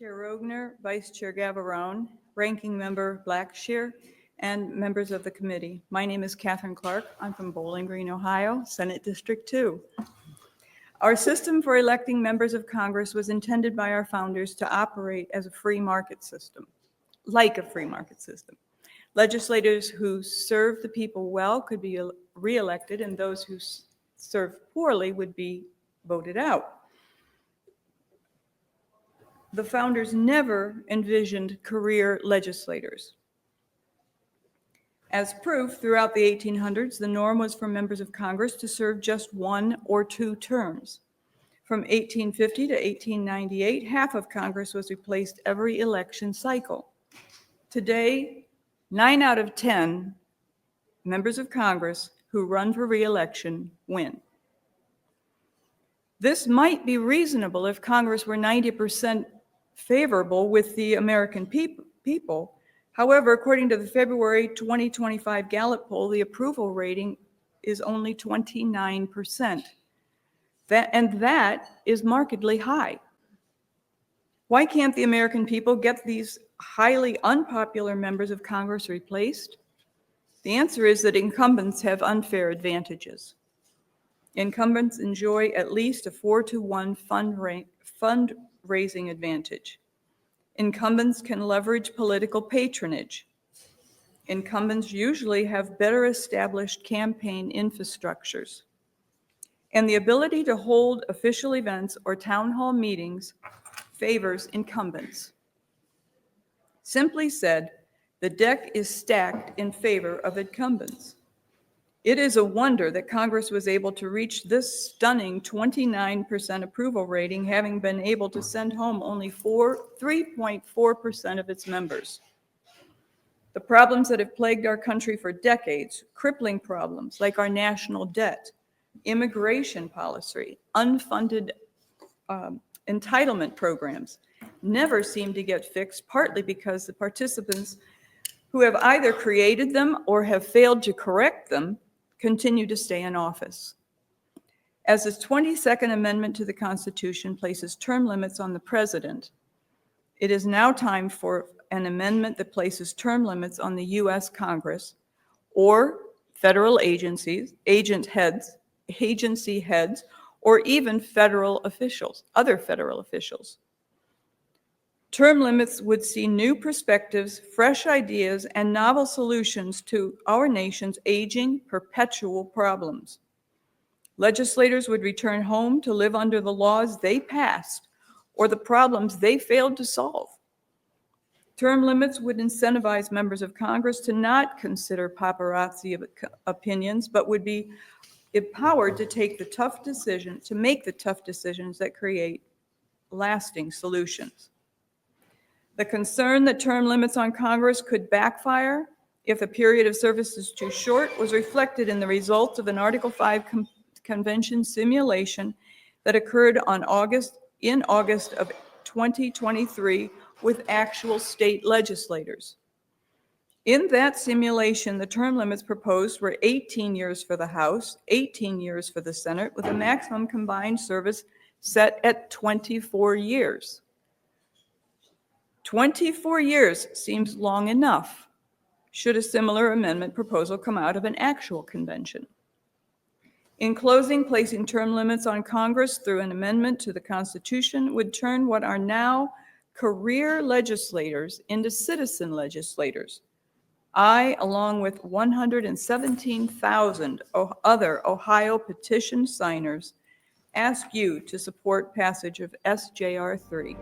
Chair Rogner, Vice Chair Gavarone, Ranking Member Blackshear, and members of the committee. My name is Katherine Clark. I'm from Bowling Green, Ohio, Senate District 2. Our system for electing members of Congress was intended by our founders to operate as a free market system, like a free market system. Legislators who serve the people well could be reelected, and those who serve poorly would be voted out. The founders never envisioned career legislators. As proof, throughout the 1800s, the norm was for members of Congress to serve just 1 or 2 terms. From 1850 to 1898, half of Congress was replaced every election cycle. Today, 9 out of 10 members of Congress who run for re-election win. This might be reasonable if Congress were 90% favorable with the American people. However, according to the February 2025 Gallup poll, the approval rating is only 29%. That is markedly high. Why can't the American people get these highly unpopular members of Congress replaced? The answer is that incumbents have unfair advantages. Incumbents enjoy at least a 4-to-1 fundraising advantage. Incumbents can leverage political patronage. Incumbents usually have better established campaign infrastructures. And the ability to hold official events or town hall meetings favors incumbents. Simply said, the deck is stacked in favor of incumbents. It is a wonder that Congress was able to reach this stunning 29% approval rating, having been able to send home only 3.4% of its members. The problems that have plagued our country for decades, crippling problems like our national debt, immigration policy, unfunded entitlement programs, never seem to get fixed, partly because the participants who have either created them or have failed to correct them continue to stay in office. As the 22nd Amendment to the Constitution places term limits on the president, it is now time for an amendment that places term limits on the U.S. Congress or federal agencies, agency heads, or even federal officials, other federal officials. Term limits would see new perspectives, fresh ideas, and novel solutions to our nation's aging, perpetual problems. Legislators would return home to live under the laws they passed or the problems they failed to solve. Term limits would incentivize members of Congress to not consider paparazzi opinions, but would be empowered to make the tough decisions that create lasting solutions. The concern that term limits on Congress could backfire if a period of service is too short was reflected in the results of an Article 5 convention simulation that occurred in August of 2023 with actual state legislators. In that simulation, the term limits proposed were 18 years for the House, 18 years for the Senate, with a maximum combined service set at 24 years. 24 years seems long enough, should a similar amendment proposal come out of an actual convention. In closing, placing term limits on Congress through an amendment to the Constitution would turn what are now career legislators into citizen legislators. I, along with 117,000 other Ohio petition signers, ask you to support passage of SJR 3.